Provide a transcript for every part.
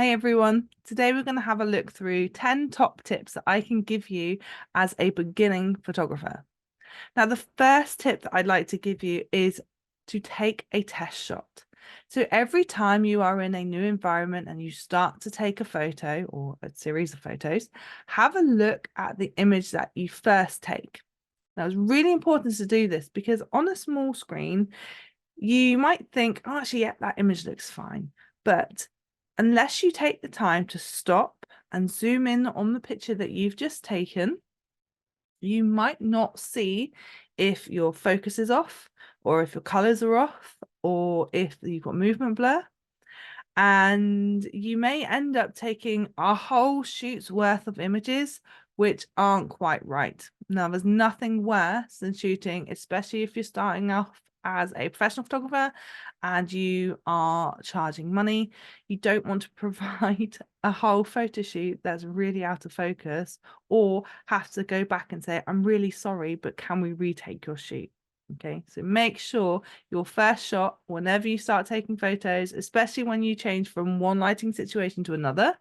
Hey everyone, today we're going to have a look through 10 top tips that I can give you as a beginning photographer. Now, the first tip that I'd like to give you is to take a test shot. So every time you are in a new environment and you start to take a photo or a series of photos, have a look at the image that you first take. Now, it's really important to do this because on a small screen, you might think, oh, actually, yeah, that image looks fine. But unless you take the time to stop and zoom in on the picture that you've just taken, you might not see if your focus is off or if your colors are off or if you've got movement blur. And you may end up taking a whole shoot's worth of images which aren't quite right. Now, there's nothing worse than shooting, especially if you're starting off as a professional photographer and you are charging money. You don't want to provide a whole photo shoot that's really out of focus or have to go back and say, I'm really sorry, but can we retake your shoot? Okay, so make sure your first shot, whenever you start taking photos, especially when you change from one lighting situation to another,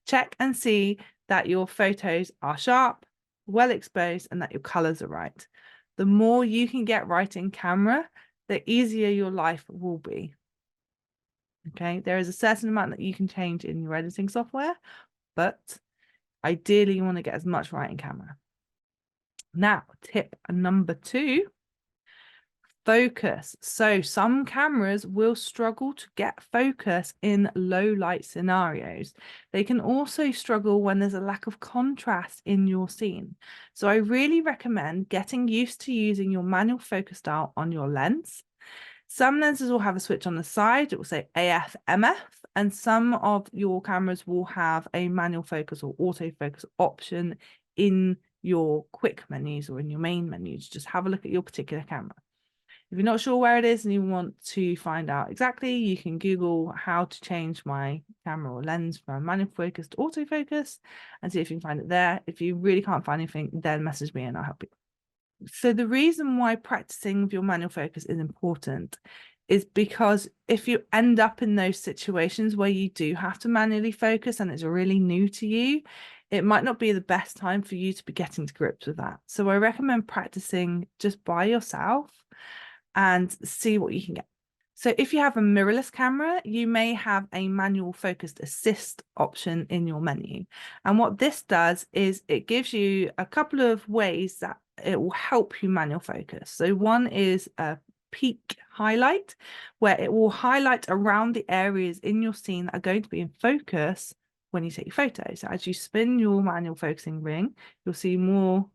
check and see that your photos are sharp, well exposed, and that your colors are right. The more you can get right in camera, the easier your life will be. Okay, there is a certain amount that you can change in your editing software, but ideally you want to get as much right in camera. Now, tip number 2. Focus. So some cameras will struggle to get focus in low light scenarios. They can also struggle when there's a lack of contrast in your scene. So I really recommend getting used to using your manual focus style on your lens. Some lenses will have a switch on the side. It will say AF, MF, and some of your cameras will have a manual focus or autofocus option in your quick menus or in your main menus. Just have a look at your particular camera. If you're not sure where it is and you want to find out exactly, you can Google how to change my camera or lens from manual focus to autofocus and see if you can find it there. If you really can't find anything, then message me and I'll help you. So the reason why practicing with your manual focus is important is because if you end up in those situations where you do have to manually focus and it's really new to you, it might not be the best time for you to be getting to grips with that. So I recommend practicing just by yourself and see what you can get. So if you have a mirrorless camera, you may have a manual focused assist option in your menu. And what this does is it gives you a couple of ways that it will help you manual focus. So one is a peak highlight, where it will highlight around the areas in your scene that are going to be in focus when you take your photos. So as you spin your manual focusing ring, you'll see more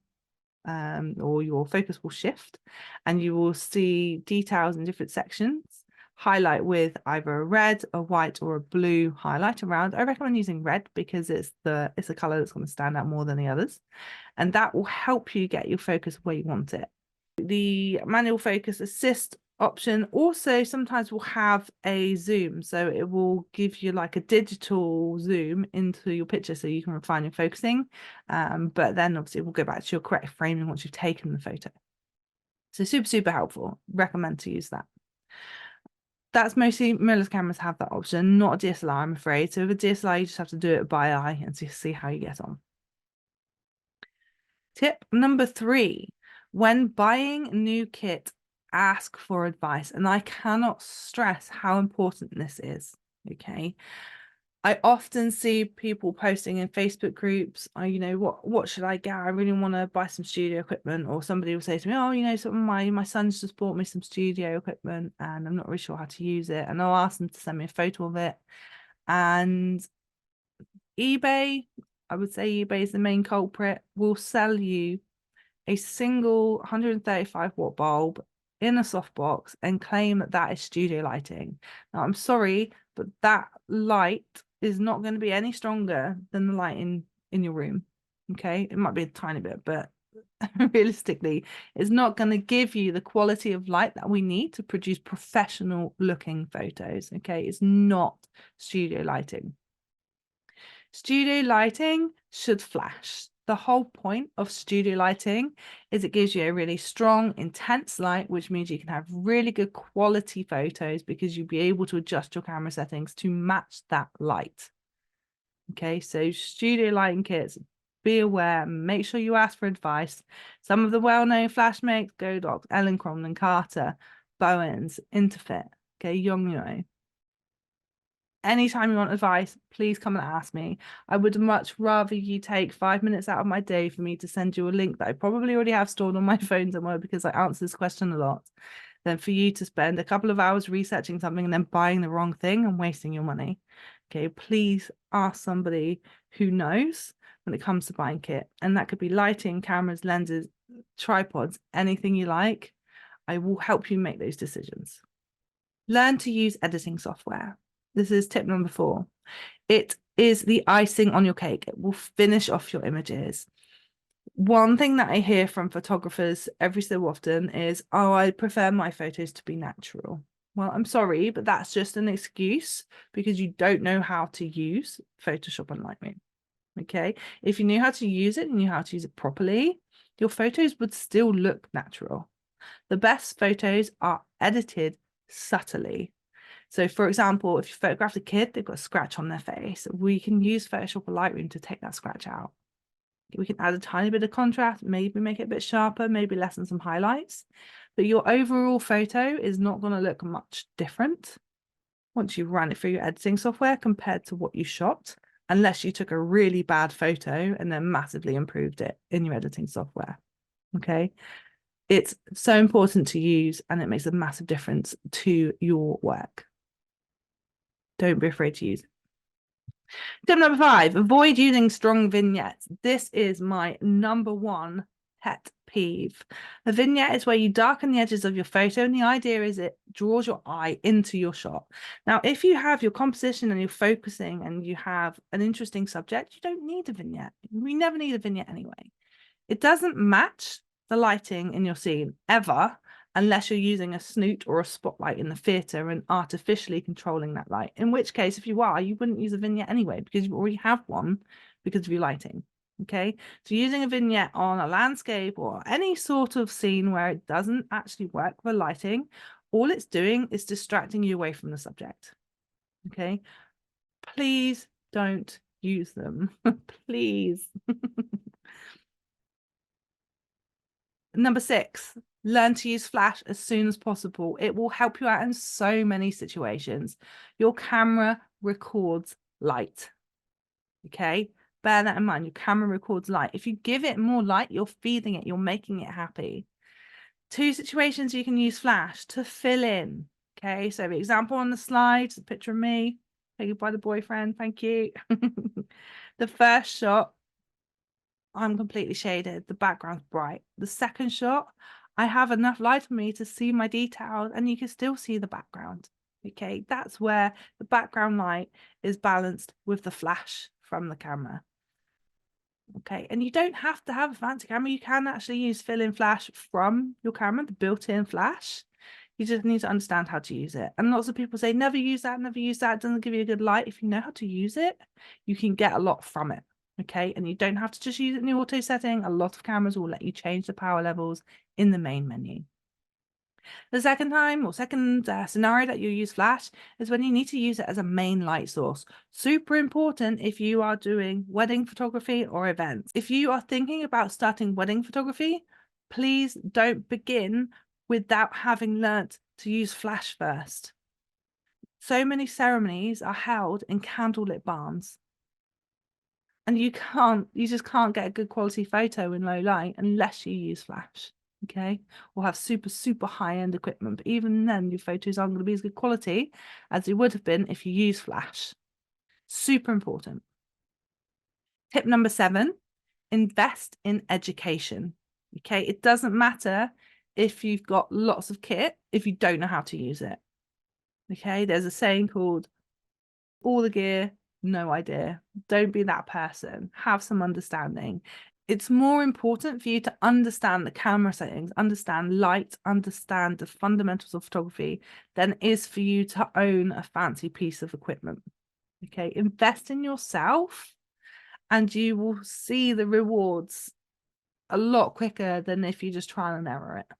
or your focus will shift and you will see details in different sections highlight with either a red, a white, or a blue highlight around. I recommend using red because it's a color that's going to stand out more than the others, and that will help you get your focus where you want it. The manual focus assist option also sometimes will have a zoom, so it will give you like a digital zoom into your picture so you can refine your focusing, but then obviously we'll go back to your correct framing once you've taken the photo. So super helpful. Recommend to use that. That's mostly mirrorless cameras have that option, not a DSLR, I'm afraid. So with a DSLR, you just have to do it by eye and see how you get on. Tip number 3, when buying new kit, ask for advice. And I cannot stress how important this is. Okay. I often see people posting in Facebook groups, what should I get? I really want to buy some studio equipment. Or somebody will say to me, oh, my son's just bought me some studio equipment and I'm not really sure how to use it. And I'll ask them to send me a photo of it. And eBay, I would say eBay is the main culprit, will sell you a single 135 watt bulb in a softbox and claim that that is studio lighting. Now, I'm sorry, but that light is not going to be any stronger than the light in your room. Okay, it might be a tiny bit, but realistically, it's not going to give you the quality of light that we need to produce professional looking photos. Okay, it's not studio lighting. Studio lighting should flash. The whole point of studio lighting is it gives you a really strong, intense light, which means you can have really good quality photos because you'll be able to adjust your camera settings to match that light. Okay, so studio lighting kits, be aware, make sure you ask for advice. Some of the well-known flash makes, Godox, Elinchrom and Carter, Bowens, Interfit, okay, Yongnuo. Anytime you want advice, please come and ask me. I would much rather you take 5 minutes out of my day for me to send you a link that I probably already have stored on my phone somewhere because I answer this question a lot, than for you to spend a couple of hours researching something and then buying the wrong thing and wasting your money. Okay, please ask somebody who knows when it comes to buying kit. And that could be lighting, cameras, lenses, tripods, anything you like. I will help you make those decisions. Learn to use editing software. This is tip number 4. It is the icing on your cake. It will finish off your images. One thing that I hear from photographers every so often is, oh, I prefer my photos to be natural. Well, I'm sorry, but that's just an excuse because you don't know how to use Photoshop and Lightroom. Okay, if you knew how to use it and knew how to use it properly, your photos would still look natural. The best photos are edited subtly. So, for example, if you photographed a kid, they've got a scratch on their face, we can use Photoshop or Lightroom to take that scratch out. We can add a tiny bit of contrast, maybe make it a bit sharper, maybe lessen some highlights. But your overall photo is not going to look much different once you run it through your editing software compared to what you shot, unless you took a really bad photo and then massively improved it in your editing software. Okay. It's so important to use and it makes a massive difference to your work. Don't be afraid to use it. Tip number 5, avoid using strong vignettes. This is my number 1 pet peeve. A vignette is where you darken the edges of your photo, and the idea is it draws your eye into your shot. Now, if you have your composition and you're focusing and you have an interesting subject, you don't need a vignette. We never need a vignette anyway. It doesn't match the lighting in your scene ever, unless you're using a snoot or a spotlight in the theatre and artificially controlling that light. In which case, if you are, you wouldn't use a vignette anyway because you already have one because of your lighting. Okay, so using a vignette on a landscape or any sort of scene where it doesn't actually work for lighting, all it's doing is distracting you away from the subject. Okay, please don't use them. Please. Number 6, learn to use flash as soon as possible. It will help you out in so many situations. Your camera records light. Okay, bear that in mind. Your camera records light. If you give it more light, you're feeding it, you're making it happy. 2 situations you can use flash to fill in. Okay, so the example on the slide, a picture of me taken by the boyfriend. Thank you. The first shot, I'm completely shaded. The background's bright. The second shot, I have enough light on me to see my details and you can still see the background. Okay, that's where the background light is balanced with the flash from the camera. Okay, and you don't have to have a fancy camera. You can actually use fill-in flash from your camera, the built-in flash. You just need to understand how to use it. And lots of people say, never use that, never use that. It doesn't give you a good light. If you know how to use it, you can get a lot from it. Okay, and you don't have to just use it in the auto setting. A lot of cameras will let you change the power levels in the main menu. The second scenario that you use flash is when you need to use it as a main light source. Super important if you are doing wedding photography or events. If you are thinking about starting wedding photography, please don't begin without having learnt to use flash first. So many ceremonies are held in candlelit barns. And you just can't get a good quality photo in low light unless you use flash, okay? Or have super, super high-end equipment. But even then, your photos aren't going to be as good quality as it would have been if you use flash. Super important. Tip number 7, invest in education, okay? It doesn't matter if you've got lots of kit if you don't know how to use it, okay? There's a saying called all the gear, no idea. Don't be that person. Have some understanding. It's more important for you to understand the camera settings, understand light, understand the fundamentals of photography than it is for you to own a fancy piece of equipment. Okay, invest in yourself and you will see the rewards a lot quicker than if you just try and error it.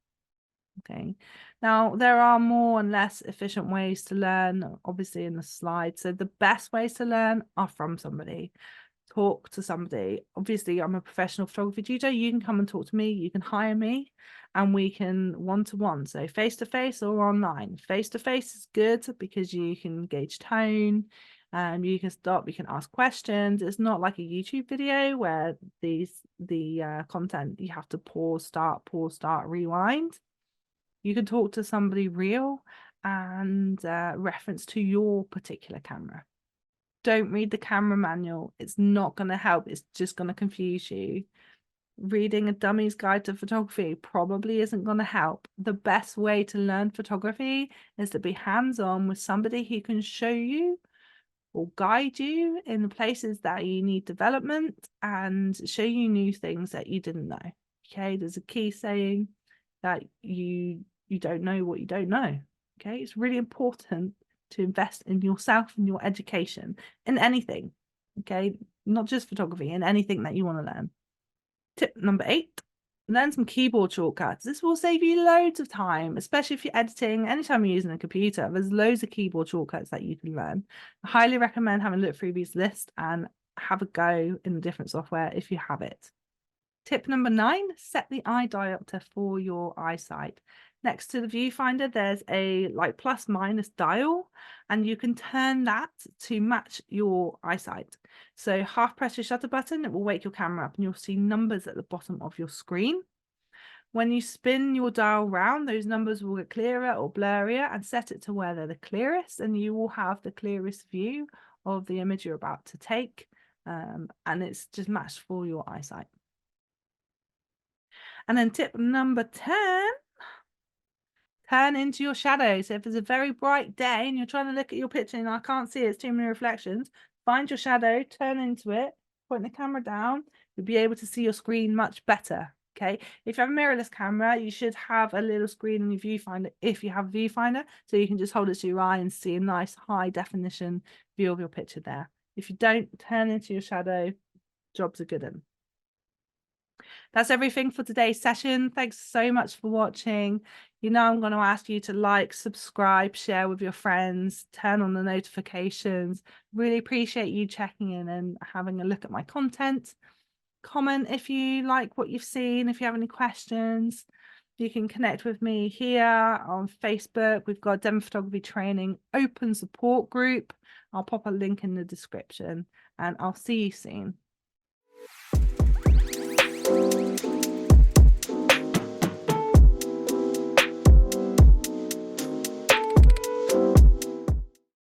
Okay, Now, there are more and less efficient ways to learn, obviously, in the slide. So the best ways to learn are from somebody. Talk to somebody. Obviously, I'm a professional photography tutor. You can come and talk to me. You can hire me and we can one-to-one. So face-to-face or online. Face-to-face is good because you can gauge tone. You can stop, you can ask questions. It's not like a YouTube video where the content you have to pause, start, rewind. You can talk to somebody real and reference to your particular camera. Don't read the camera manual. It's not going to help. It's just going to confuse you. Reading a dummy's guide to photography probably isn't going to help. The best way to learn photography is to be hands-on with somebody who can show you or guide you in the places that you need development and show you new things that you didn't know. Okay, there's a key saying that you don't know what you don't know. Okay, it's really important to invest in yourself and your education in anything. Okay, not just photography, in anything that you want to learn. Tip number 8, learn some keyboard shortcuts. This will save you loads of time, especially if you're editing. Anytime you're using a computer, there's loads of keyboard shortcuts that you can learn. I highly recommend having a look through these lists and have a go in the different software if you have it. Tip number 9, set the eye diopter for your eyesight. Next to the viewfinder, there's a like plus minus dial, and you can turn that to match your eyesight. So half press your shutter button, it will wake your camera up and you'll see numbers at the bottom of your screen. When you spin your dial round, those numbers will get clearer or blurrier, and set it to where they're the clearest, and you will have the clearest view of the image you're about to take. And it's just matched for your eyesight. And then tip number 10, turn into your shadow. So if it's a very bright day and you're trying to look at your picture and I can't see it, it's too many reflections, find your shadow, turn into it, point the camera down, you'll be able to see your screen much better. Okay, if you have a mirrorless camera, you should have a little screen in your viewfinder if you have a viewfinder, so you can just hold it to your eye and see a nice high definition view of your picture there. If you don't, turn into your shadow, job's a good one. That's everything for today's session. Thanks so much for watching. You know, I'm going to ask you to like, subscribe, share with your friends, turn on the notifications. Really appreciate you checking in and having a look at my content. Comment if you like what you've seen. If you have any questions, you can connect with me here on Facebook. We've got a Demo Photography Training open support group. I'll pop a link in the description and I'll see you soon.